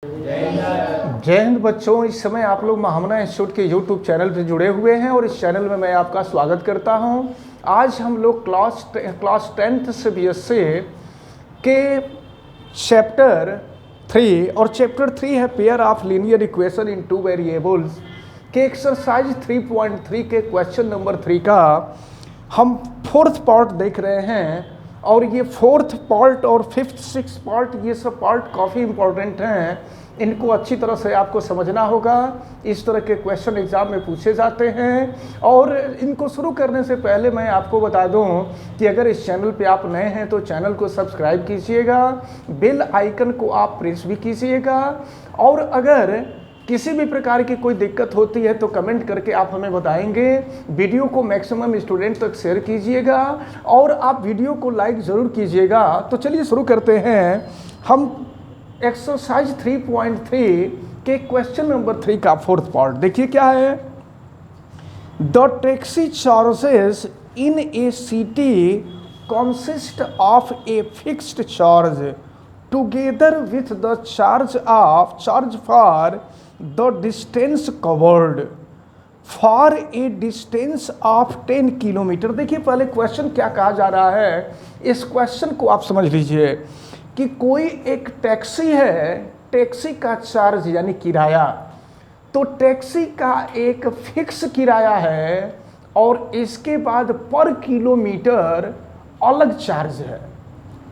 जय हिंद बच्चों। इस समय आप लोग महामना इंस्टीट्यूट के यूट्यूब चैनल से जुड़े हुए हैं और इस चैनल में मैं आपका स्वागत करता हूं। आज हम लोग क्लास 10th से बीएससी के चैप्टर 3 और चैप्टर 3 है pair of linear equation in two variables के एक्सरसाइज 3.3 के क्वेश्चन नंबर 3 का हम फोर्थ पार्ट देख रहे हैं। और ये फोर्थ पार्ट और फिफ्थ सिक्स पार्ट, ये सब पार्ट काफ़ी इंपॉर्टेंट हैं। इनको अच्छी तरह से आपको समझना होगा। इस तरह के क्वेश्चन एग्जाम में पूछे जाते हैं। और इनको शुरू करने से पहले मैं आपको बता दूं कि अगर इस चैनल पे आप नए हैं तो चैनल को सब्सक्राइब कीजिएगा, बेल आइकन को आप प्रेस भी कीजिएगा। और अगर किसी भी प्रकार की कोई दिक्कत होती है तो कमेंट करके आप हमें बताएंगे। वीडियो को मैक्सिमम स्टूडेंट तक शेयर कीजिएगा और आप वीडियो को लाइक ज़रूर कीजिएगा। तो चलिए शुरू करते हैं। हम एक्सरसाइज 3.3 के क्वेश्चन नंबर 3 का फोर्थ पार्ट देखिए क्या है। The taxi charges in A city consist of a fixed charge together with the charge for the distance covered for a distance of 10 kilometre. देखिए पहले क्वेश्चन क्या कहा जा रहा है, इस क्वेश्चन को आप समझ लीजिए कि कोई एक टैक्सी है, टैक्सी का चार्ज यानी किराया, तो टैक्सी का एक फिक्स किराया है और इसके बाद पर किलोमीटर अलग चार्ज है।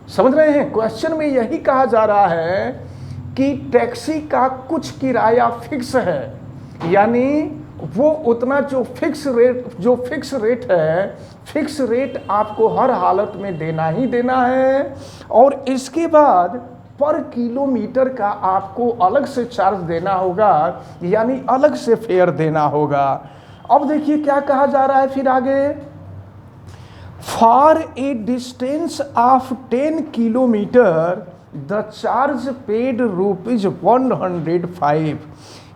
समझ रहे हैं, क्वेश्चन में यही कहा जा रहा है कि टैक्सी का कुछ किराया फिक्स है, यानी वो उतना जो फिक्स रेट है, फिक्स रेट आपको हर हालत में देना ही देना है। और इसके बाद पर किलोमीटर का आपको अलग से चार्ज देना होगा, यानी अलग से फेयर देना होगा। अब देखिए क्या कहा जा रहा है फिर आगे। For a distance of 10 kilometre the charge paid ₹105,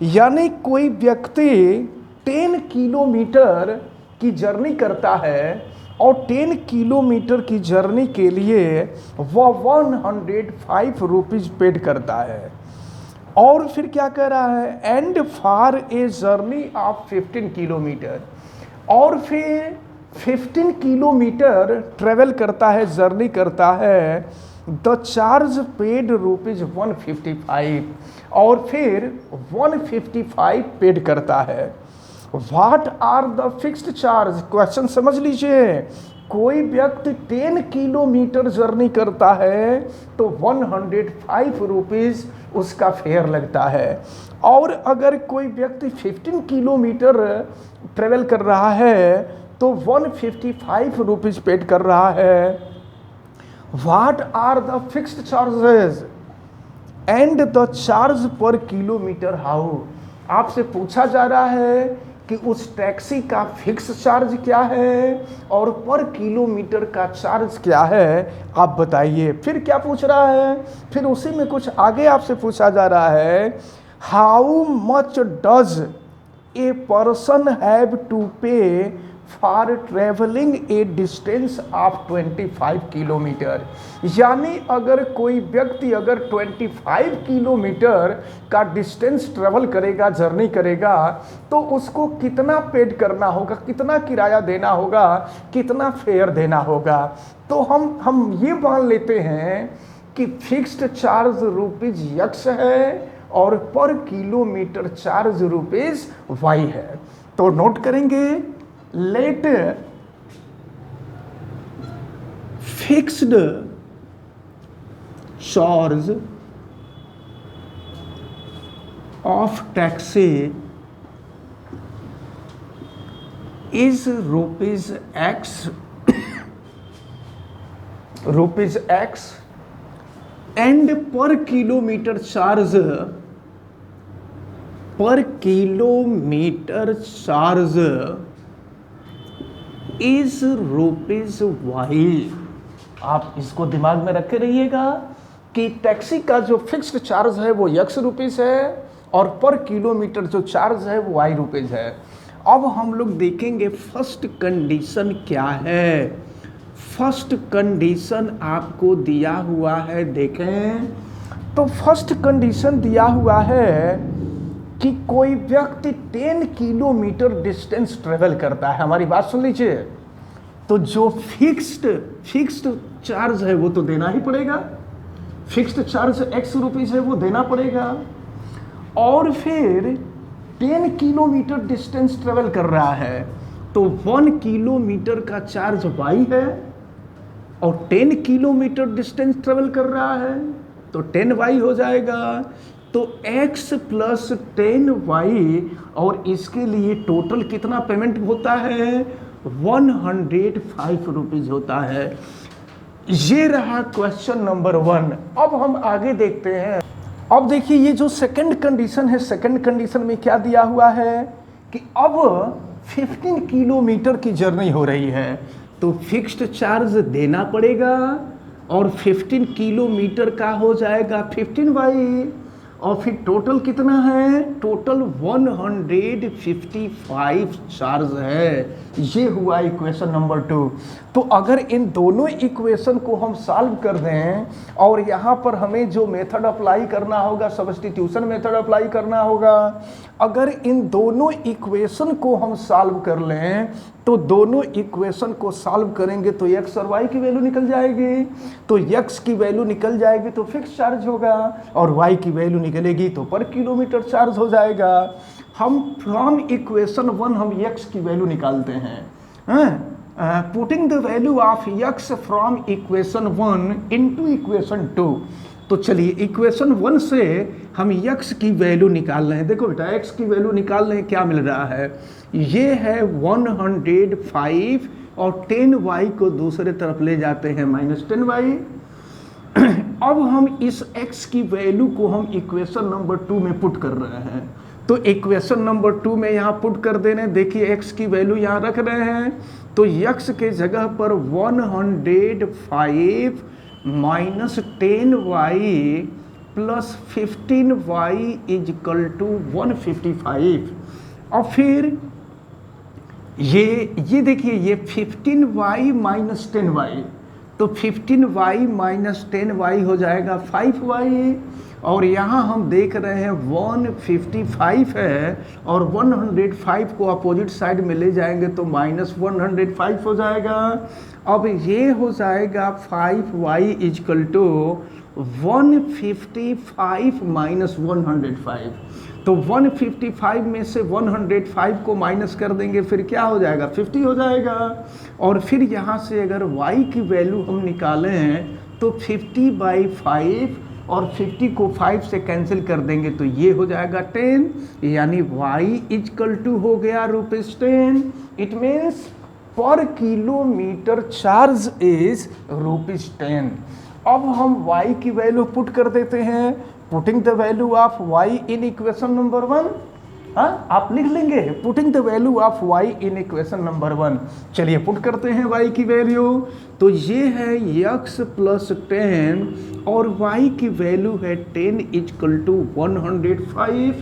यानी कोई व्यक्ति 10 किलोमीटर की जर्नी करता है और 10 किलोमीटर की जर्नी के लिए वह ₹105 पेड करता है। और फिर क्या कह रहा है, and for a journey of 15 kilometre, और फिर 15 किलोमीटर ट्रेवल करता है, जर्नी करता है, द चार्ज पेड ₹155, और फिर 155 पेड करता है। What are the fixed charge, question समझ लीजिए। कोई व्यक्ति 10 किलोमीटर जर्नी करता है तो ₹105 उसका फेयर लगता है। और अगर कोई व्यक्ति 15 किलोमीटर ट्रेवल कर रहा है तो ₹155 पेड कर रहा है। What are the fixed charges and the charge per kilometer how? आपसे पूछा जा रहा है कि उस टैक्सी का फिक्स चार्ज क्या है और पर किलोमीटर का चार्ज क्या है, आप बताइए। फिर क्या पूछ रहा है, फिर उसी में कुछ आगे आपसे पूछा जा रहा है, how much does a person have to pay for travelling a distance of 25 kilometre, यानी अगर कोई व्यक्ति अगर 25 किलोमीटर का डिस्टेंस ट्रेवल करेगा, जर्नी करेगा, तो उसको कितना पेड करना होगा, कितना किराया देना होगा, कितना फेयर देना होगा। तो हम ये मान लेते हैं कि फिक्स्ड चार्ज ₹X है और पर किलोमीटर चार्ज ₹Y है। तो नोट करेंगे, let fixed charge of taxi is ₹X and per kilometer charge is ₹Y। आप इसको दिमाग में रखे रहिएगा कि टैक्सी का जो फिक्स्ड चार्ज है वो ₹X है और पर किलोमीटर जो चार्ज है वो ₹Y है। अब हम लोग देखेंगे फर्स्ट कंडीशन क्या है। फर्स्ट कंडीशन आपको दिया हुआ है, देखें तो फर्स्ट कंडीशन दिया हुआ है कि कोई व्यक्ति 10 किलोमीटर डिस्टेंस ट्रेवल करता है। हमारी बात सुन लीजिए, तो जो फिक्स्ड चार्ज है वो तो देना ही पड़ेगा, फिक्स्ड चार्ज x रुपीज़ है वो देना पड़ेगा, और फिर 10 किलोमीटर डिस्टेंस ट्रेवल कर रहा है तो 1 किलोमीटर का चार्ज y है, और 10 किलोमीटर डिस्टेंस ट्रेवल कर रहा है तो 10y हो जाएगा। तो x प्लस 10y, और इसके लिए टोटल कितना पेमेंट होता है, 105 रुपीज़ होता है। ये रहा क्वेश्चन नंबर 1। अब हम आगे देखते हैं। अब देखिए ये जो सेकंड कंडीशन है, सेकंड कंडीशन में क्या दिया हुआ है कि अब 15 किलोमीटर की जर्नी हो रही है तो फिक्स्ड चार्ज देना पड़ेगा, और 15 किलोमीटर का हो जाएगा 15y, और फिर टोटल कितना है, टोटल 155 चार्ज है। ये हुआ इक्वेशन नंबर 2। तो अगर इन दोनों इक्वेशन को हम सॉल्व कर दें, और यहाँ पर हमें जो मेथड अप्लाई करना होगा, सब्स्टिट्यूशन मेथड अप्लाई करना होगा, अगर इन दोनों इक्वेशन को हम सॉल्व कर लें तो दोनों इक्वेशन को सॉल्व करेंगे तो x और y की वैल्यू निकल जाएगी। तो x की वैल्यू निकल जाएगी तो फिक्स चार्ज होगा, और y की वैल्यू निकलेगी तो पर किलोमीटर चार्ज हो जाएगा। हम फ्रॉम इक्वेशन 1 हम x की वैल्यू निकालते हैं, putting the value of x from equation 1 into equation 2। तो चलिए इक्वेशन 1 से हम x की वैल्यू निकाल रहे हैं। देखो बेटा x की वैल्यू निकाल रहे हैं, क्या मिल रहा है, ये है 105, और 10y को दूसरे तरफ ले जाते हैं -10y। अब हम इस x की वैल्यू को हम इक्वेशन नंबर 2 में पुट कर रहे हैं। तो इक्वेशन नंबर 2 में यहाँ पुट कर देने, देखिए x की वैल्यू यहाँ रख रहे हैं, तो x के जगह पर 105 minus 10y plus 15y is equal to 155। और फिर ये देखिए ये 15y माइनस 10y, तो 15y माइनस 10y हो जाएगा 5y, और यहाँ हम देख रहे हैं 155 है, और 105 को अपोजिट साइड में ले जाएंगे तो -105 हो जाएगा। अब ये हो जाएगा 5y इजकल टू 155 माइनस 105। तो 155 में से 105 को माइनस कर देंगे, फिर क्या हो जाएगा, 50 हो जाएगा। और फिर यहाँ से अगर y की वैल्यू हम निकालें तो 50/5, और 50 को 5 से कैंसिल कर देंगे तो ये हो जाएगा 10, यानी y इजकल टू हो गया ₹10। इट मीन्स पर किलोमीटर चार्ज इज ₹10। अब हम y की वैल्यू पुट कर देते हैं, putting the value of y in equation number 1। हाँ, आप लिख लेंगे putting the value of y in equation number 1। चलिए पुट करते हैं y की वैल्यू। तो ये है x प्लस 10, और y की वैल्यू है 10 इजकल टू 105।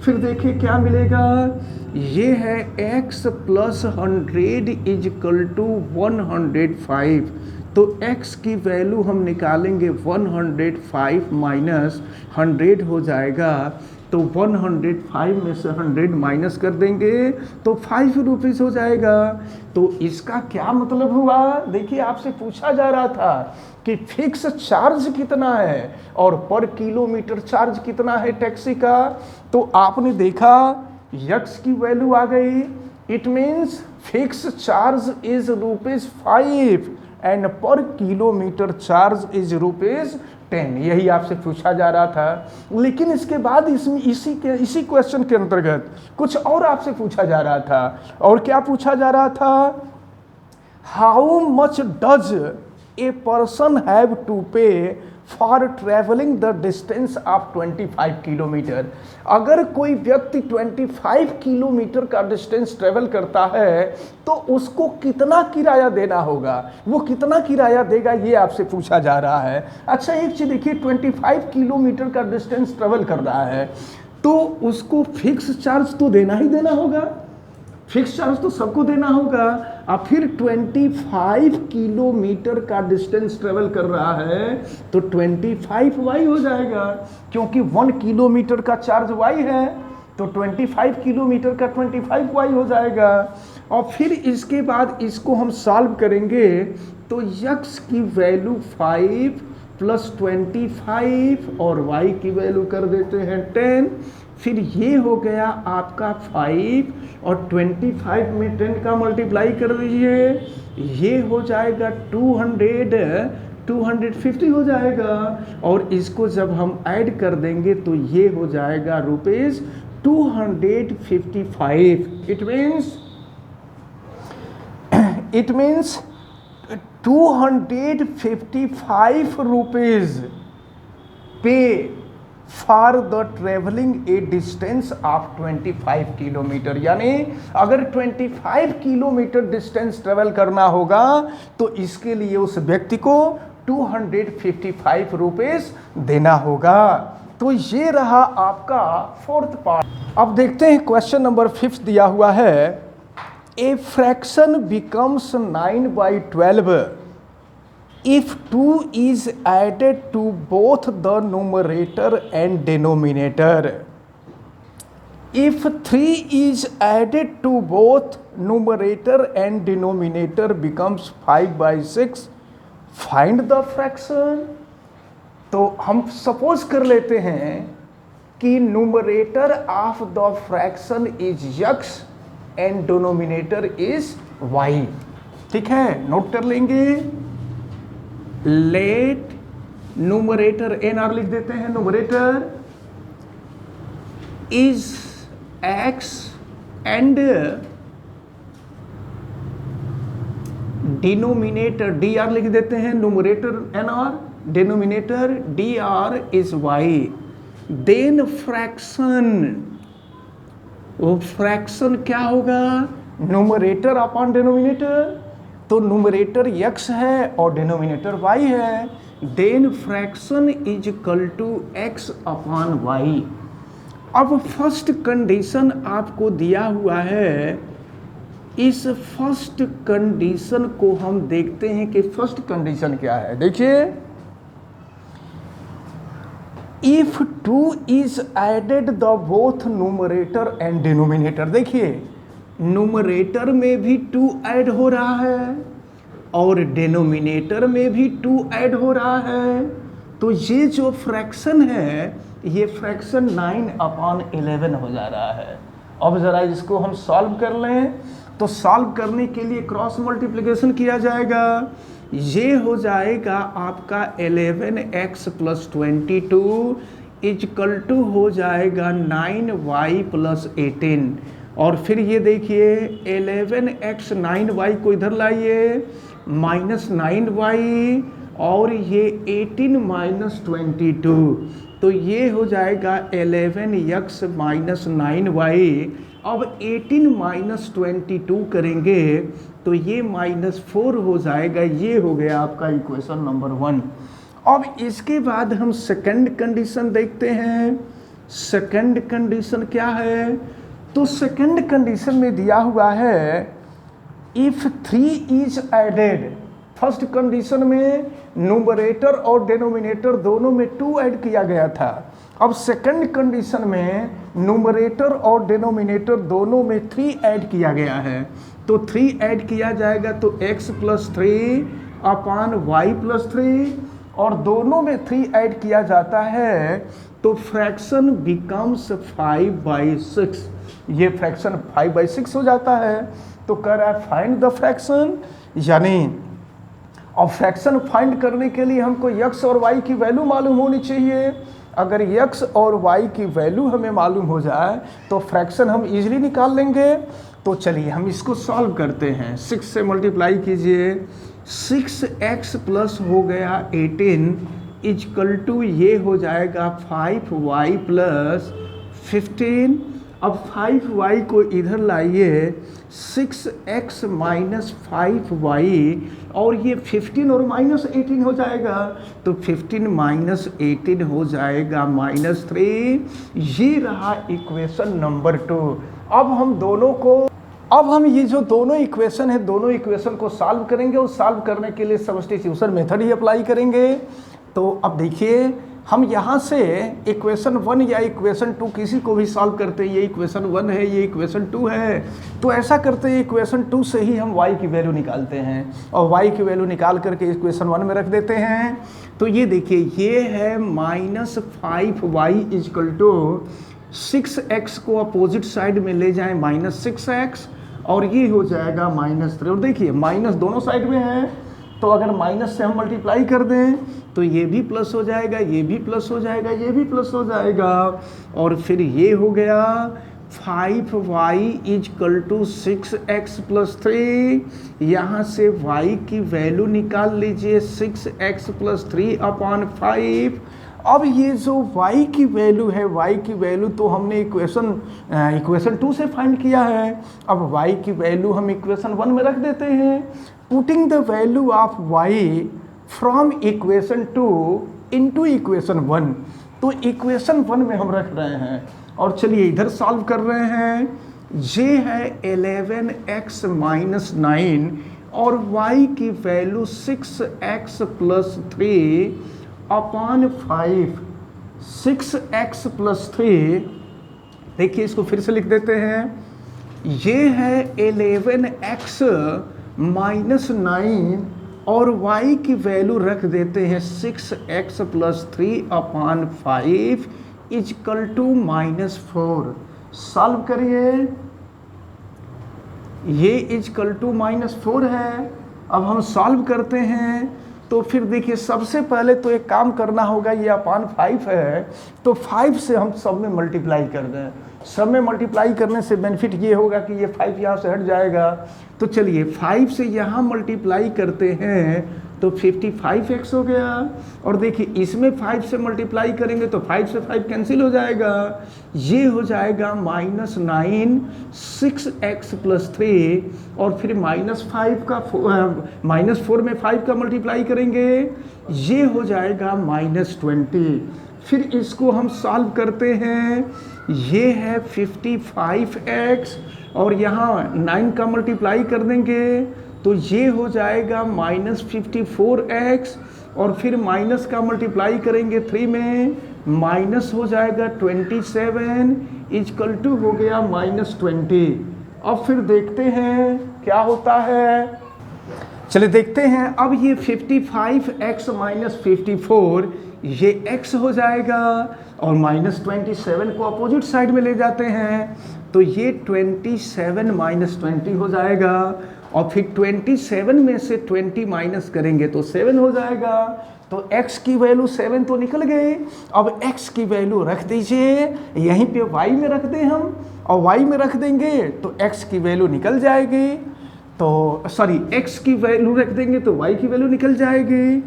फिर देखिए क्या मिलेगा, ये है x प्लस 100 इजकल टू 105। तो x की वैल्यू हम निकालेंगे 105 माइनस 100 हो जाएगा, तो 105 में से 100 माइनस कर देंगे तो 5 रुपीज़ हो जाएगा। तो इसका क्या मतलब हुआ, देखिए आपसे पूछा जा रहा था कि फिक्स चार्ज कितना है और पर किलोमीटर चार्ज कितना है टैक्सी का। तो आपने देखा x की वैल्यू आ गई, it means fix charge is ₹5 and पर किलोमीटर चार्ज इज ₹10। यही आपसे पूछा जा रहा था। लेकिन इसके बाद इसमें इसी क्वेश्चन के अंतर्गत कुछ और आपसे पूछा जा रहा था। और क्या पूछा जा रहा था, how much does a person have to pay for travelling the distance of 25 kilometre. अगर कोई व्यक्ति 25 किलोमीटर का डिस्टेंस ट्रेवल करता है तो उसको कितना किराया देना होगा, वो कितना किराया देगा, ये आपसे पूछा जा रहा है। अच्छा एक चीज़ देखिए, 25 किलोमीटर का डिस्टेंस ट्रेवल कर रहा है तो उसको फिक्स चार्ज तो देना ही देना होगा। फिक्स चार्ज तो सबको देना होगा। अब फिर 25 किलोमीटर का डिस्टेंस ट्रेवल कर रहा है तो 25y हो जाएगा, क्योंकि 1 किलोमीटर का चार्ज y है तो 25 किलोमीटर का 25y हो जाएगा। और फिर इसके बाद इसको हम सॉल्व करेंगे तो x की वैल्यू 5 प्लस 25 और y की वैल्यू कर देते हैं 10। फिर ये हो गया आपका 5 और 25 में 10 का मल्टीप्लाई कर दीजिए, ये हो जाएगा 250 हो जाएगा। और इसको जब हम ऐड कर देंगे तो ये हो जाएगा रुपीज 255। इट मीन्स 255 रुपीज पे for the travelling a distance of 25 kilometre. यानी अगर 25 किलोमीटर डिस्टेंस ट्रेवल करना होगा तो इसके लिए उस व्यक्ति को 255 रुपीज देना होगा। तो ये रहा आपका फोर्थ पार्ट। अब देखते हैं क्वेश्चन नंबर 5 दिया हुआ है, a fraction becomes 9/12 if 2 is added to both the numerator and denominator. If 3 is added to both numerator and denominator becomes 5/6, find the fraction. तो हम सपोज कर लेते हैं कि numerator of the fraction is x and denominator is y। ठीक है, note कर लेंगे। लेट न्यूमरेटर NR लिख देते हैं, numerator is x and denominator DR लिख देते हैं, numerator NR, denominator DR is y। Then fraction, वो फ्रैक्शन क्या होगा, न्यूमरेटर अपॉन डिनोमिनेटर। तो न्यूमरेटर x है और डिनोमिनेटर y है, then fraction is equal to x upon y। अब फर्स्ट कंडीशन आपको दिया हुआ है, इस फर्स्ट कंडीशन को हम देखते हैं कि फर्स्ट कंडीशन क्या है। देखिए, if 2 is added the both numerator and denominator. देखिए, न्यूमरेटर में भी 2 ऐड हो रहा है और डिनोमिनेटर में भी 2 ऐड हो रहा है, तो ये जो फ्रैक्शन है ये फ्रैक्शन 9/11 हो जा रहा है। अब ज़रा इसको हम सॉल्व कर लें, तो सॉल्व करने के लिए क्रॉस मल्टीप्लिकेशन किया जाएगा। ये हो जाएगा आपका 11x + 22 इक्वल टू हो जाएगा 9y + 18। और फिर ये देखिए 11x 9y को इधर लाइए, -9y और ये 18 - 22, तो ये हो जाएगा 11x - 9y। अब 18 - 22 करेंगे तो ये -4 हो जाएगा। ये हो गया आपका इक्वेशन नंबर 1। अब इसके बाद हम सेकंड कंडीशन देखते हैं। सेकंड कंडीशन क्या है, तो सेकंड कंडीशन में दिया हुआ है if 3 is added. First condition में न्यूमरेटर और डिनोमिनेटर दोनों में 2 ऐड किया गया था। अब सेकंड कंडीशन में न्यूमरेटर और डिनोमिनेटर दोनों में 3 ऐड किया गया है, तो 3 ऐड किया जाएगा तो x + 3 अपॉन y + 3, और दोनों में 3 ऐड किया जाता है तो फ्रैक्शन बिकम्स 5/6। ये फ्रैक्शन 5/6 हो जाता है। तो कह रहा है फाइंड द फ्रैक्शन, यानी और फ्रैक्शन फाइंड करने के लिए हमको x और y की वैल्यू मालूम होनी चाहिए। अगर x और y की वैल्यू हमें मालूम हो जाए तो फ्रैक्शन हम इजीली निकाल लेंगे। तो चलिए हम इसको सॉल्व करते हैं। 6 से मल्टीप्लाई कीजिए, 6x प्लस हो गया 18 इक्वल टू ये हो जाएगा 5y + 15। अब 5y को इधर लाइए, 6x - 5y और ये 15 और -18 हो जाएगा, तो 15 - 18 हो जाएगा -3। ये रहा इक्वेशन नंबर 2। अब हम दोनों को अब हम ये जो दोनों इक्वेशन है, दोनों इक्वेशन को सॉल्व करेंगे और सॉल्व करने के लिए सब्स्टिट्यूशन मेथड ही अप्लाई करेंगे। तो अब देखिए हम यहाँ से इक्वेशन 1 या इक्वेशन 2 किसी को भी सॉल्व करते हैं। ये इक्वेशन 1 है, ये इक्वेशन 2 है, तो ऐसा करते हैं इक्वेशन 2 से ही हम y की वैल्यू निकालते हैं और y की वैल्यू निकाल करके इक्वेशन 1 में रख देते हैं। तो ये देखिए ये है -5y इक्वल टू 6x को अपोजिट साइड में ले जाएं -6x और ये हो जाएगा -3। और देखिए माइनस दोनों साइड में है, तो अगर माइनस से हम मल्टीप्लाई कर दें तो ये भी प्लस हो जाएगा, ये भी प्लस हो जाएगा, ये भी प्लस हो जाएगा और फिर ये हो गया 5y equal to 6x plus 3। यहाँ से y की वैल्यू निकाल लीजिए 6x प्लस 3 अपॉन 5। अब ये जो y की वैल्यू है, y की वैल्यू तो हमने इक्वेशन 2 से फाइंड किया है। अब y की वैल्यू हम इक्वेशन 1 में रख देते हैं। Putting the value of y from equation 2 into equation 1, तो इक्वेशन 1 में हम रख रहे हैं और चलिए इधर सॉल्व कर रहे हैं। ये है 11x माइनस 9 और y की value 6x plus 3 upon 5। 6x plus 3, देखिए इसको फिर से लिख देते हैं। ये है 11x माइनस 9 और y की वैल्यू रख देते हैं 6x plus 3 upon 5 equal to -4। Solve करिए, ये इक्वल टू -4 है। अब हम सॉल्व करते हैं तो फिर देखिए सबसे पहले तो एक काम करना होगा, ये अपॉन 5 है तो 5 से हम सब में मल्टीप्लाई कर दें। सब में मल्टीप्लाई करने से बेनिफिट ये होगा कि ये 5 यहाँ से हट जाएगा। तो चलिए 5 से यहाँ मल्टीप्लाई करते हैं तो 55x हो गया और देखिए इसमें 5 से मल्टीप्लाई करेंगे तो 5 से 5 कैंसिल हो जाएगा। ये हो जाएगा -9 6x प्लस 3 और फिर -4 में 5 का मल्टीप्लाई करेंगे, ये हो जाएगा -20। फिर इसको हम सॉल्व करते हैं। ये है 55x और यहाँ 9 का मल्टीप्लाई कर देंगे तो ये हो जाएगा -54x और फिर माइनस का मल्टीप्लाई करेंगे 3 में, माइनस हो जाएगा 27 इक्वल टू हो गया -20। अब फिर देखते हैं क्या होता है। चलिए देखते हैं। अब ये 55x माइनस 54 ये x हो जाएगा और -27 को अपोजिट साइड में ले जाते हैं तो ये 27 माइनस 20 हो जाएगा और फिर 27 में से 20 माइनस करेंगे तो 7 हो जाएगा। तो x की वैल्यू 7 तो निकल गई। अब x की वैल्यू रख दीजिए, यहीं पे y में रख दें हम और y में रख देंगे तो x की वैल्यू निकल जाएगी। तो सॉरी x की वैल्यू रख देंगे तो y की वैल्यू निकल जाएगी।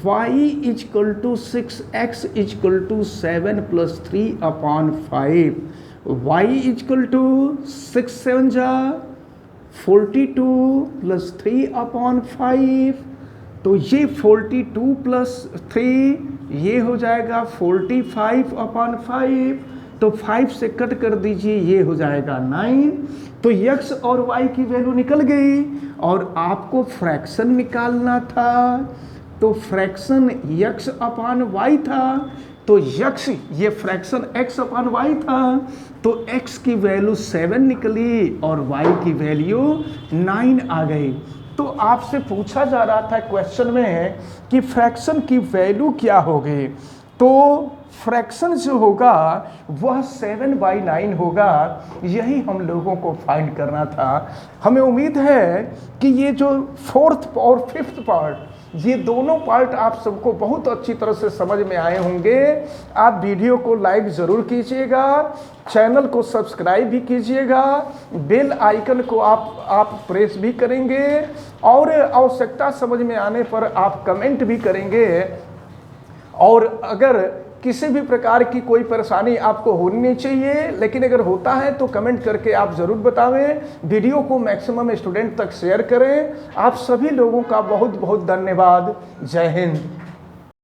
y equal to 6x equal to 7 plus 3 upon 5। y equal to 6 7 जा 42 प्लस 3 अपॉन 5। तो ये 42 प्लस 3 ये हो जाएगा 45 अपॉन 5। तो 5 से कट कर दीजिए, ये हो जाएगा 9। तो x और y की वैल्यू निकल गई और आपको फ्रैक्शन निकालना था तो फ्रैक्शन x अपॉन y था। तो x ये फ्रैक्शन x अपॉन y था तो x की वैल्यू 7 निकली और y की वैल्यू 9 आ गई। तो आपसे पूछा जा रहा था क्वेश्चन में कि फ्रैक्शन की वैल्यू क्या होगी, तो फ्रैक्शन जो होगा वह 7/9 होगा। यही हम लोगों को फाइंड करना था। हमें उम्मीद है कि ये जो 4th और 5th पार्ट, ये दोनों पार्ट आप सबको बहुत अच्छी तरह से समझ में आए होंगे। आप वीडियो को लाइक ज़रूर कीजिएगा, चैनल को सब्सक्राइब भी कीजिएगा, बेल आइकन को आप प्रेस भी करेंगे और आवश्यकता समझ में आने पर आप कमेंट भी करेंगे। और अगर किसी भी प्रकार की कोई परेशानी आपको होनी नहीं चाहिए, लेकिन अगर होता है तो कमेंट करके आप ज़रूर बतावें। वीडियो को मैक्सिमम स्टूडेंट तक शेयर करें। आप सभी लोगों का बहुत बहुत धन्यवाद। जय हिंद।